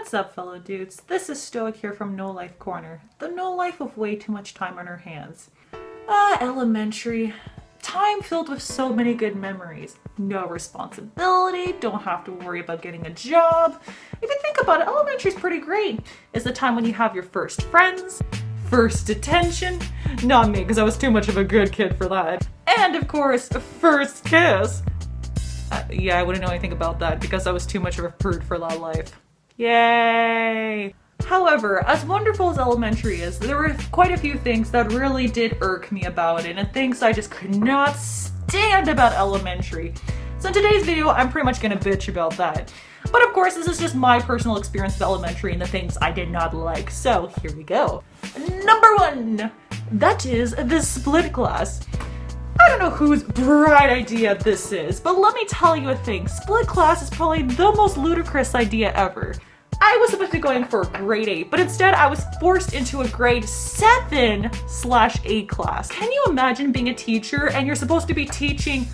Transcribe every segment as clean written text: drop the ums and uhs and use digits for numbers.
What's up, fellow dudes? This is Stoic here from No Life Corner, the no life of way too much time on our hands. Elementary. Time filled with so many good memories. No responsibility, don't have to worry about getting a job. If you think about it, elementary's pretty great. It's the time when you have your first friends, first detention. Not me, because I was too much of a good kid for that. And of course, first kiss. Yeah, I wouldn't know anything about that because I was too much of a prude for that life. Yay! However, as wonderful as elementary is, there were quite a few things that really did irk me about it, and things I just could not stand about elementary. So in today's video, I'm pretty much gonna bitch about that. But of course, this is just my personal experience with elementary and the things I did not like. So here we go. Number one, that is the split class. I don't know whose bright idea this is, but let me tell you a thing. Split class is probably the most ludicrous idea ever. I was supposed to be going for grade 8, but instead I was forced into a grade 7/8 class. Can you imagine being a teacher and you're supposed to be teaching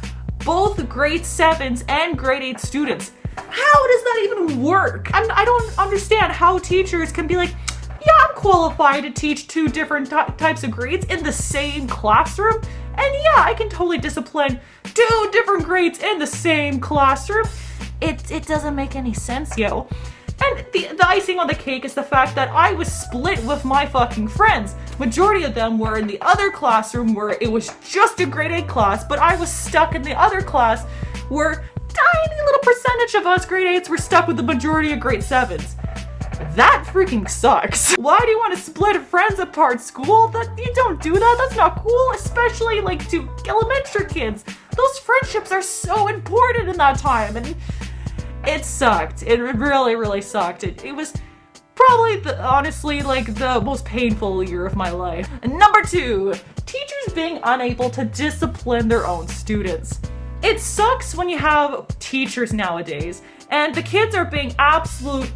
both grade 7s and grade 8 students? How does that even work? I don't understand how teachers can be like, yeah, I'm qualified to teach two different types of grades in the same classroom. And yeah, I can totally discipline two different grades in the same classroom. It doesn't make any sense, yo. And the icing on the cake is the fact that I was split with my fucking friends. Majority of them were in the other classroom where it was just a grade 8 class, but I was stuck in the other class where tiny little percentage of us grade 8s were stuck with the majority of grade 7s. That freaking sucks. Why do you want to split friends apart, school? You don't do that. That's not cool, especially like to elementary kids. Those friendships are so important in that time, and it sucked. It really, really sucked. It was probably, honestly, like the most painful year of my life. And number two, teachers being unable to discipline their own students. It sucks when you have teachers nowadays, and the kids are being absolute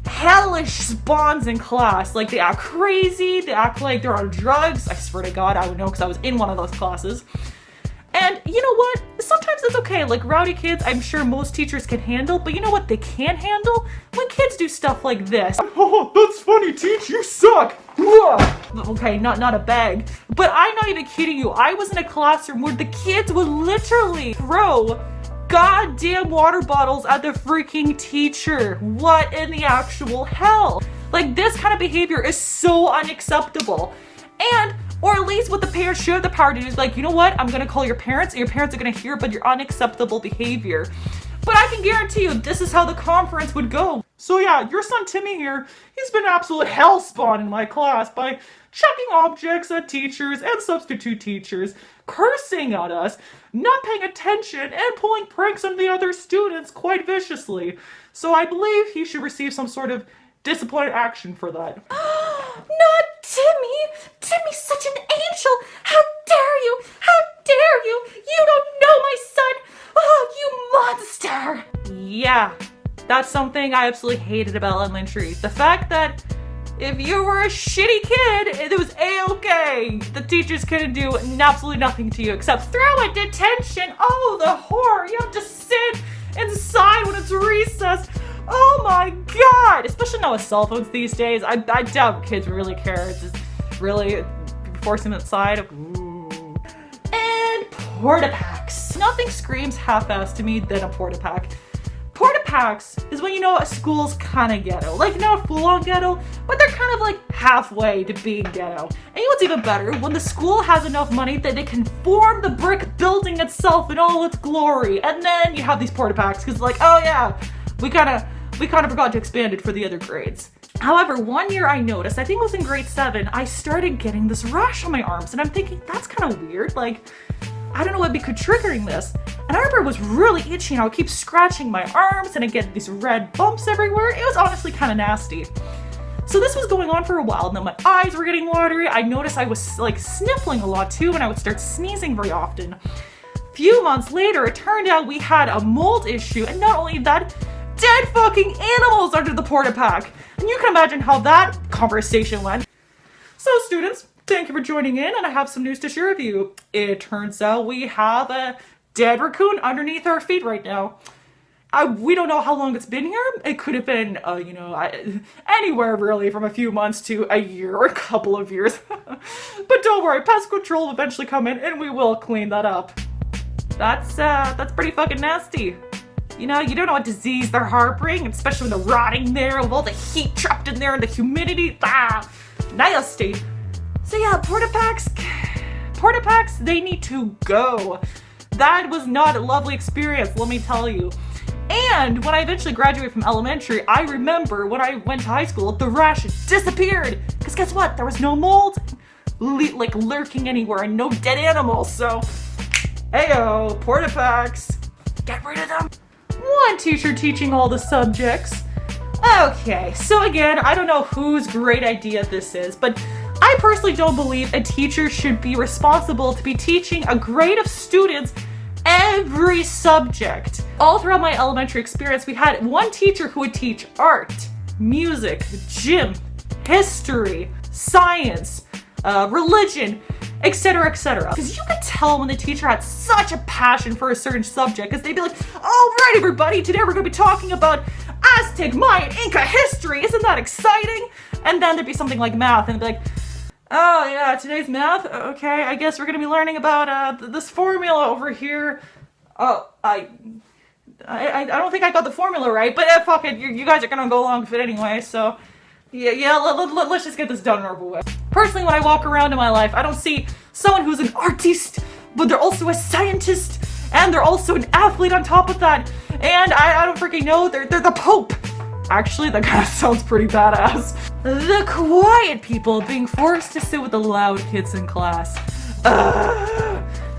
hellish spawns in class. Like, they act crazy, they act like they're on drugs. I swear to God, I would know because I was in one of those classes. And you know what? Sometimes it's okay. Like, rowdy kids, I'm sure most teachers can handle, but you know what they can't handle? When kids do stuff like this. Oh, that's funny, teach, you suck! Okay, not a bag, but I'm not even kidding you. I was in a classroom where the kids would literally throw goddamn water bottles at the freaking teacher. What in the actual hell? Like, this kind of behavior is so unacceptable. Or at least what the parents should have the power to do is like, you know what? I'm gonna call your parents and your parents are gonna hear about your unacceptable behavior. But I can guarantee you this is how the conference would go. So yeah, your son Timmy here, he's been absolute hellspawn in my class by chucking objects at teachers and substitute teachers, cursing at us, not paying attention, and pulling pranks on the other students quite viciously. So I believe he should receive some sort of disciplinary action for that. Not Timmy! Timmy's such an angel! How dare you! How dare you! You don't know my son! Oh, you monster! Yeah, that's something I absolutely hated about elementary. The fact that if you were a shitty kid, it was a-okay. The teachers couldn't do absolutely nothing to you except throw a detention. Oh, the horror! You have to sit inside when it's recess. Oh my God! Especially now with cell phones these days. I doubt kids really care. It's just really forcing them outside. Ooh. And porta packs. Nothing screams half-assed to me than a porta pack. Porta packs is when you know a school's kind of ghetto. Like, not full-on ghetto, but they're kind of like halfway to being ghetto. And you know what's even better? When the school has enough money that they can form the brick building itself in all its glory. And then you have these porta packs because it's like, oh yeah, we kind of forgot to expand it for the other grades. However, one year I noticed, I think it was in grade 7, I started getting this rash on my arms, and I'm thinking, that's kind of weird. Like, I don't know what could be triggering this. And I remember it was really itchy, and I would keep scratching my arms, and I'd get these red bumps everywhere. It was honestly kind of nasty. So this was going on for a while, and then my eyes were getting watery. I noticed I was like sniffling a lot too, and I would start sneezing very often. A few months later, it turned out we had a mold issue, and not only that, dead fucking animals under the porta pack. And you can imagine how that conversation went. So students, thank you for joining in, and I have some news to share with you. It turns out we have a dead raccoon underneath our feet right now. We don't know how long it's been here. It could have been, anywhere really from a few months to a year or a couple of years. But don't worry, pest control will eventually come in and we will clean that up. That's pretty fucking nasty. You don't know what disease they're harboring, especially when they're rotting there with all the heat trapped in there and the humidity. Nasty. So yeah, porta packs, they need to go. That was not a lovely experience, let me tell you. And when I eventually graduated from elementary, I remember when I went to high school, the rash disappeared. Because guess what? There was no mold, lurking anywhere and no dead animals. So, heyo, porta packs. Get rid of them. One teacher teaching all the subjects. Okay, so again, I don't know whose great idea this is, but I personally don't believe a teacher should be responsible to be teaching a grade of students every subject. All throughout my elementary experience, we had one teacher who would teach art, music, gym, history, science, religion, etc., etc. Because you could tell when the teacher had such a passion for a certain subject, because they'd be like, all right, everybody, today we're going to be talking about Aztec, Mayan, Inca history. Isn't that exciting? And then there'd be something like math, and they'd be like, oh yeah, today's math? Okay, I guess we're going to be learning about this formula over here. Oh, I don't think I got the formula right, but fuck it, you guys are going to go along with it anyway, so yeah, let's just get this done and over with. Personally, when I walk around in my life, I don't see someone who's an artist, but they're also a scientist, and they're also an athlete on top of that, and I don't freaking know, they're the Pope. Actually, that kind of sounds pretty badass. The quiet people being forced to sit with the loud kids in class.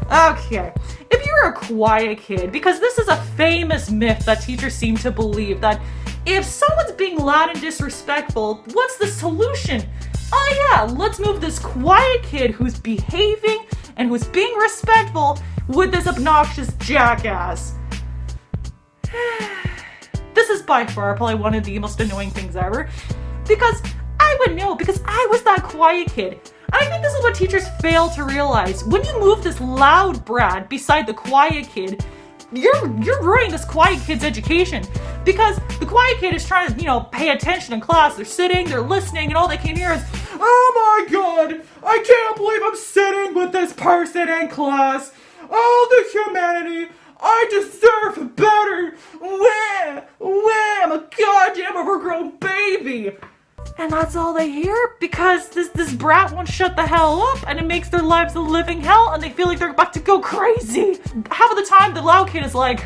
Okay, if you're a quiet kid, because this is a famous myth that teachers seem to believe, that if someone's being loud and disrespectful, what's the solution? Oh yeah, let's move this quiet kid who's behaving and who's being respectful with this obnoxious jackass. This is by far probably one of the most annoying things ever, because I would know, because I was that quiet kid. And I think this is what teachers fail to realize. When you move this loud brat beside the quiet kid, you're ruining this quiet kid's education, because the quiet kid is trying to, pay attention in class. They're sitting, they're listening, and all they can hear is, oh my god, I can't believe I'm sitting with this person in class. Oh, the humanity. I deserve better! I'm a goddamn overgrown baby! And that's all they hear, because this brat won't shut the hell up, and it makes their lives a living hell, and they feel like they're about to go crazy! Half of the time, the loud kid is like,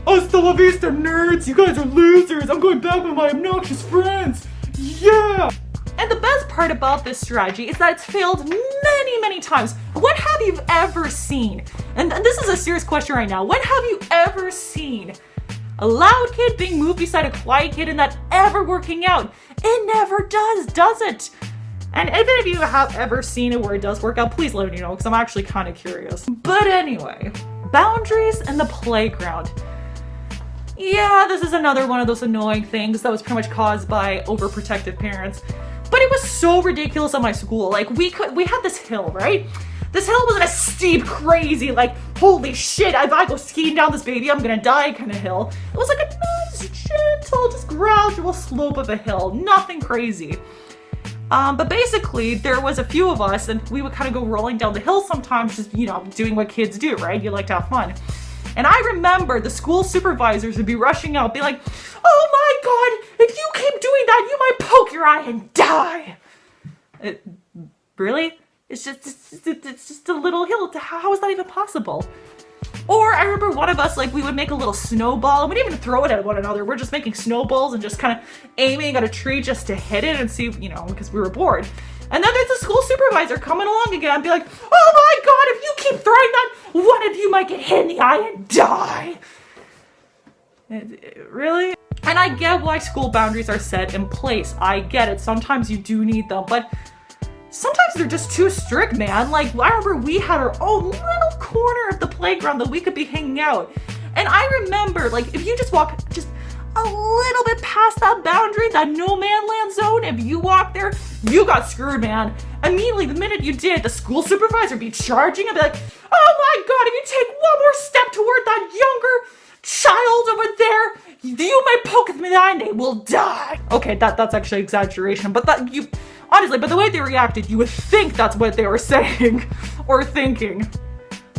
hasta la vista, nerds! You guys are losers! I'm going back with my obnoxious friends! Yeah! And the best part about this strategy is that it's failed many, many times. When have you ever seen, and this is a serious question right now, when have you ever seen a loud kid being moved beside a quiet kid and that ever working out? It never does it? And if any of you have ever seen it where it does work out, please let me know, because I'm actually kind of curious. But anyway, boundaries and the playground. Yeah, this is another one of those annoying things that was pretty much caused by overprotective parents. But it was so ridiculous at my school. Like, we had this hill, right? This hill wasn't a steep, crazy, like, holy shit, if I go skiing down this baby, I'm gonna die kind of hill. It was like a nice, gentle, just gradual slope of a hill. Nothing crazy. But basically, there was a few of us, and we would kind of go rolling down the hill sometimes, just, doing what kids do, right? You like to have fun. And I remember the school supervisors would be rushing out, be like, oh my god, if you keep doing that, you might poke your eye and die. Really? It's just a little hill. How is that even possible? Or I remember one of us, we would make a little snowball, and we didn't even throw it at one another. We're just making snowballs and just kind of aiming at a tree just to hit it and see, because we were bored. And then there's a school supervisor coming along again and be like, oh my god, if you keep throwing that, one of you might get hit in the eye and die. Really? And I get why school boundaries are set in place. I get it. Sometimes you do need them, but sometimes they're just too strict, man. I remember we had our own little corner of the playground that we could be hanging out. And I remember, if you just walk just a little bit past that boundary, that no man land zone, if you walk there, you got screwed, man. Immediately, the minute you did, the school supervisor would be charging and be like, oh my god, if you take one more step toward that younger child over there, you may poke me thy name will die. Okay, that's actually exaggeration, but honestly, by the way they reacted, you would think that's what they were saying or thinking.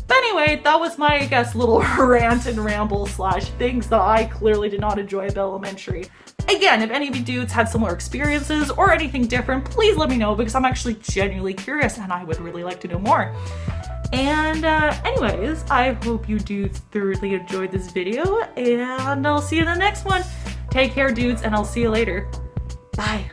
But anyway, that was my, I guess, little rant and ramble / things that I clearly did not enjoy at elementary. Again, if any of you dudes had similar experiences or anything different, please let me know because I'm actually genuinely curious and I would really like to know more. And anyways, I hope you dudes thoroughly enjoyed this video and I'll see you in the next one. Take care, dudes, and I'll see you later. Bye.